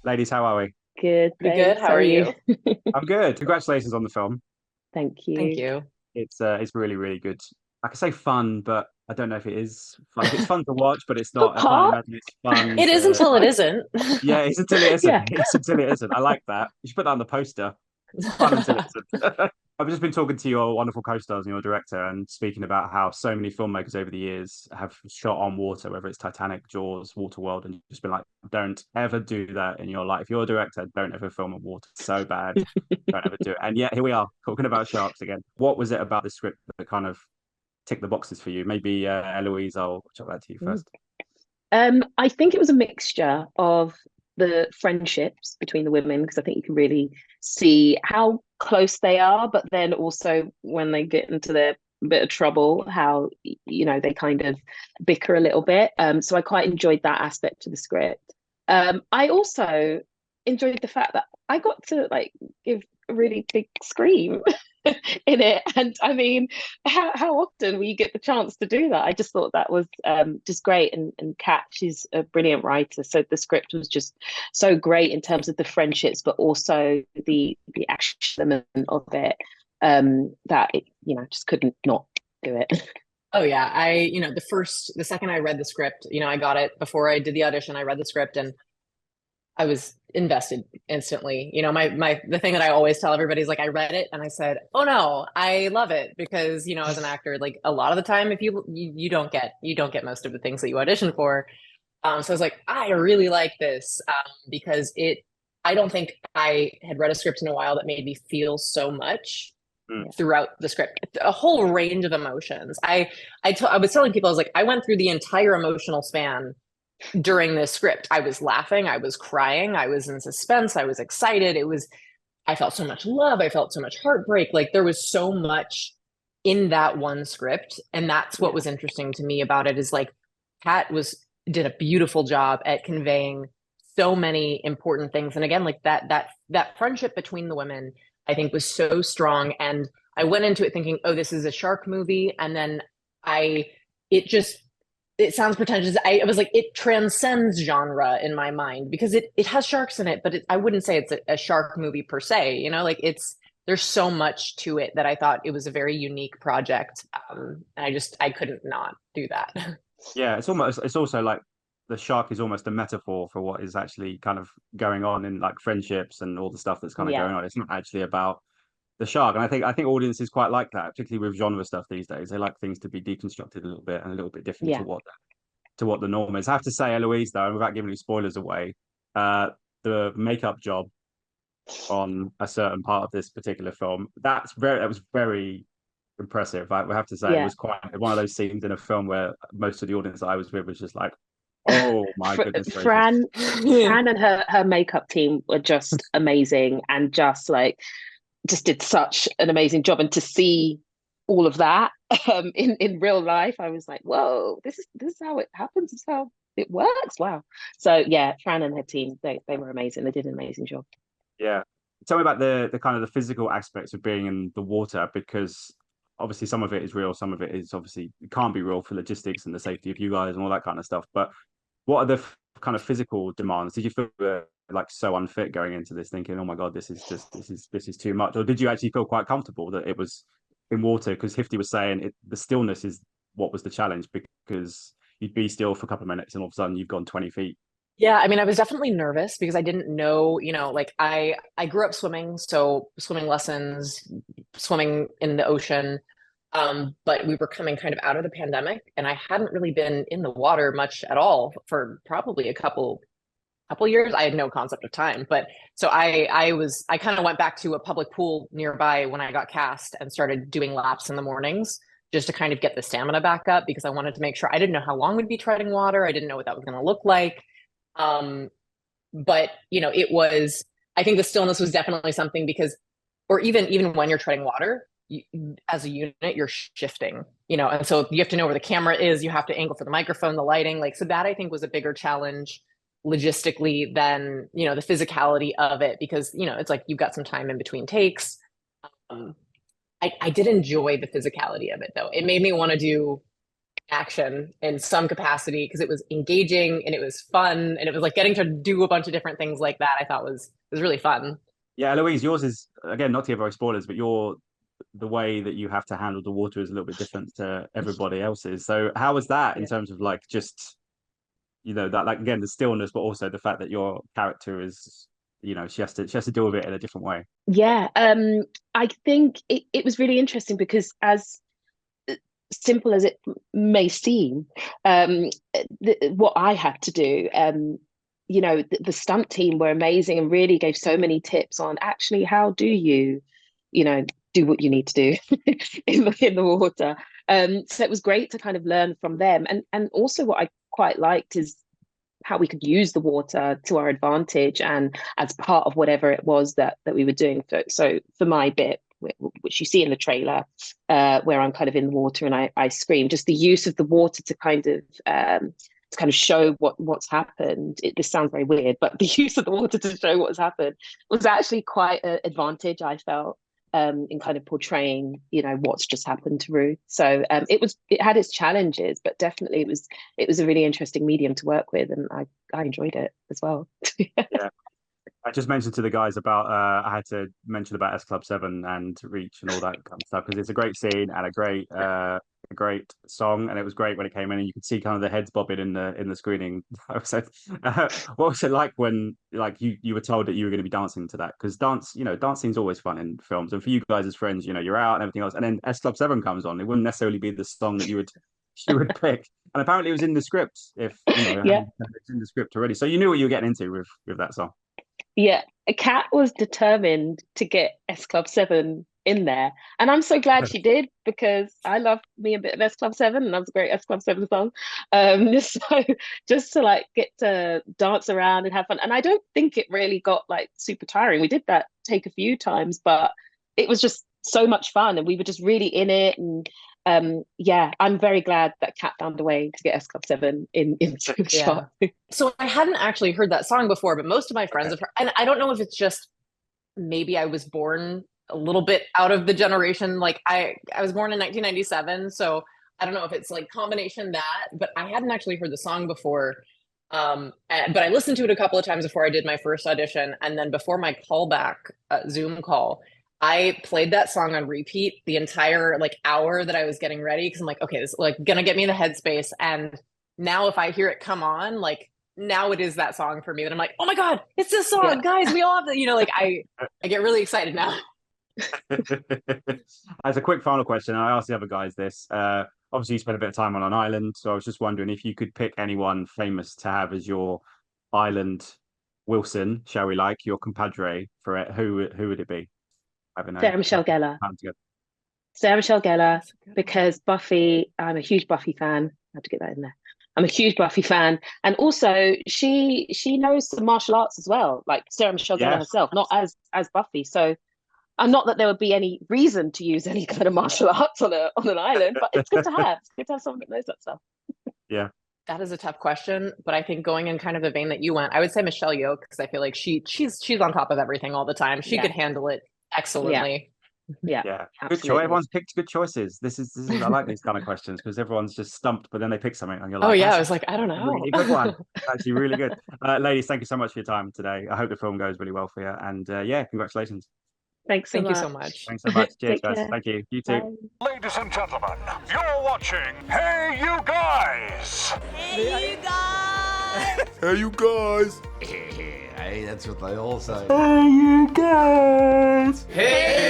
Ladies, how are we? Good, Pretty good. thanks. How How are are you? you? I'm good. Congratulations on the film. Thank Thank you. you. It's really, really good. I could say fun, but I don't know if it is fun. Like it's fun to watch, but it's For not. I can't part, imagine it's fun It is to until it like. isn't. Yeah, it's until it isn't. yeah. It's until it isn't. I like that. You should put that on the poster. Fun until it isn't. I've just been talking to your wonderful co-stars and your director, and speaking about how so many filmmakers over the years have shot on water, whether it's Titanic, Jaws, Waterworld, and just been like, "Don't ever do that in your life. If you're a director, don't ever film on water. It's so bad. Don't ever do it." And yet here we are talking about sharks again. What was it about the script that kind of ticked the boxes for you? Maybe Ellouise, I'll chuck that to you Mm. first. I think it was a mixture of the friendships between the women because I think you can really see how close they are, but then also when they get into their bit of trouble, how they kind of bicker a little bit. So I quite enjoyed that aspect of the script. I also enjoyed the fact that I got to like give a really big scream in it. And I mean, how often will you get the chance to do that? I just thought that was just great. And Kat, she's a brilliant writer. So the script was just so great in terms of the friendships, but also the action element of it. That it, just couldn't not do it. Oh yeah. The second I read the script, I got it before I did the audition. I read the script and I was invested instantly. The thing that I always tell everybody is like, I read it and I said, oh no, I love it because, as an actor, like a lot of the time, if you don't get most of the things that you audition for. So I was like, I really like this because I don't think I had read a script in a while that made me feel so much Mm. throughout the script, a whole range of emotions. I was telling people, I was like, I went through the entire emotional span during this script. I was laughing, I was crying, I was in suspense, I was excited. I felt so much love, I felt so much heartbreak. Like there was so much in that one script. And that's what Yeah. was interesting to me about it is like Kat did a beautiful job at conveying so many important things. And again, like that friendship between the women, I think was so strong. And I went into it thinking, oh, this is a shark movie. And then I it just it sounds pretentious. I was like, it transcends genre in my mind because it has sharks in it, but I wouldn't say it's a shark movie per se. Like there's so much to it that I thought it was a very unique project. And I couldn't not do that. Yeah, it's also like the shark is almost a metaphor for what is actually kind of going on in like friendships and all the stuff that's kind of Yeah. going on. It's not actually about the shark. And I think audiences quite like that, particularly with genre stuff these days. They like things to be deconstructed a little bit and a little bit different Yeah. to what the norm is. I have to say, Eloise, though, and without giving any spoilers away, the makeup job on a certain part of this particular film, that was very impressive. I would have to say it Yeah. was quite one of those scenes in a film where most of the audience I was with was just like, oh my goodness gracious. Fran, Fran and her makeup team were just amazing and just did such an amazing job. And to see all of that in real life, I was like, whoa, this is how it happens. This is how it works. Wow. So yeah, Fran and her team, they were amazing. They did an amazing job. Yeah. Tell me about the kind of the physical aspects of being in the water, because obviously some of it is real, some of it is obviously it can't be real for logistics and the safety of you guys and all that kind of stuff. But what are the kind of physical demands? Did you feel like so unfit going into this, thinking, "Oh my God, this is too much," or did you actually feel quite comfortable that it was in water? Because Hifty was saying the stillness is what was the challenge, because you'd be still for a couple of minutes and all of a sudden you've gone 20 feet. Yeah, I mean, I was definitely nervous because I didn't know, like I grew up swimming, so swimming lessons, swimming in the ocean. But we were coming kind of out of the pandemic and I hadn't really been in the water much at all for probably a couple years. I had no concept of time. But so I kind of went back to a public pool nearby when I got cast and started doing laps in the mornings just to kind of get the stamina back up because I wanted to make sure I didn't know how long we'd be treading water. I didn't know what that was going to look like. Um, but it was, I think the stillness was definitely something because, or even when you're treading water, as a unit, you're shifting, and so you have to know where the camera is. You have to angle for the microphone, the lighting, so that I think was a bigger challenge logistically than, the physicality of it, because, it's like you've got some time in between takes. Um, I did enjoy the physicality of it though. It made me want to do action in some capacity because it was engaging and it was fun and it was like getting to do a bunch of different things like that. I thought was really fun. Yeah, Eloise, yours is, again, not to give away spoilers, but the way that you have to handle the water is a little bit different to everybody else's. So how was that in terms of like just, that, like, again, the stillness, but also the fact that your character is, she has to deal with it in a different way. Yeah, I think it was really interesting because as simple as it may seem, what I had to do, the stunt team were amazing and really gave so many tips on actually how do you, do what you need to do in the water. So it was great to kind of learn from them, and also what I quite liked is how we could use the water to our advantage and as part of whatever it was that we were doing. So for my bit, which you see in the trailer, where I'm kind of in the water and I scream, just the use of the water to kind of show what's happened. This sounds very weird, but the use of the water to show what's happened was actually quite an advantage, I felt, in kind of portraying, what's just happened to Ruth. So it had its challenges, but definitely it was a really interesting medium to work with, and I enjoyed it as well. Yeah. I just mentioned to the guys about I had to mention about S Club 7 and Reach and all that kind of stuff because it's a great scene and a great song, and it was great when it came in and you could see kind of the heads bobbing in the screening. So, what was it like when like you were told that you were going to be dancing to that? Because dancing's always fun in films, and for you guys as friends, you're out and everything else, and then S Club 7 comes on. It wouldn't necessarily be the song that you would pick, and apparently it was in the script. If Yeah, it's in the script already, so you knew what you were getting into with that song. yeah. Cat was determined to get S Club 7 in there, and I'm so glad she did because I love me a bit of S Club 7, and that was a great S Club 7 song. So just to like get to dance around and have fun, and I don't think it really got like super tiring. We did that take a few times, but it was just so much fun, and we were just really in it. And yeah, I'm very glad that Cat found a way to get S Club 7 in the shot. So I hadn't actually heard that song before, but most of my friends have heard, and I don't know if it's just maybe I was born a little bit out of the generation. Like I was born in 1997, so I don't know if it's like combination that, but I hadn't actually heard the song before. But I listened to it a couple of times before I did my first audition, and then before my callback Zoom call, I played that song on repeat the entire like hour that I was getting ready because I'm like, okay, this is like gonna get me in the headspace. And now if I hear it come on, like now it is that song for me that I'm like, oh my God, it's this song, guys, we all have that, like I get really excited now. As a quick final question, I asked the other guys this. Obviously you spent a bit of time on an island, so I was just wondering if you could pick anyone famous to have as your island Wilson, shall we like, your compadre for it, who would it be? Sarah Michelle Gellar. Sarah Michelle Gellar, because Buffy, I'm a huge Buffy fan. I have to get that in there. I'm a huge Buffy fan. And also she knows some martial arts as well, like Sarah Michelle Gellar herself, not as Buffy. So not that there would be any reason to use any kind of martial arts on an island, but it's good to have. It's good to have someone that knows that stuff. Yeah. That is a tough question, but I think going in kind of the vein that you went, I would say Michelle Yeoh, because I feel like she's on top of everything all the time. She could handle it excellently. Yeah. Good choice. Everyone's picked good choices. This is I like these kind of questions because everyone's just stumped, but then they pick something and you're like, oh yeah, I was like, I don't know. Really good one. Actually, really good. Ladies, thank you so much for your time today. I hope the film goes really well for you. And congratulations. Thanks so much. Thank you so much. Thanks so much. Cheers, guys. Thank you. You too. Bye. Ladies and gentlemen, you're watching Hey You Guys. Hey, you guys. Hey you guys. Hey, that's what they all say. Hey you guys. Hey!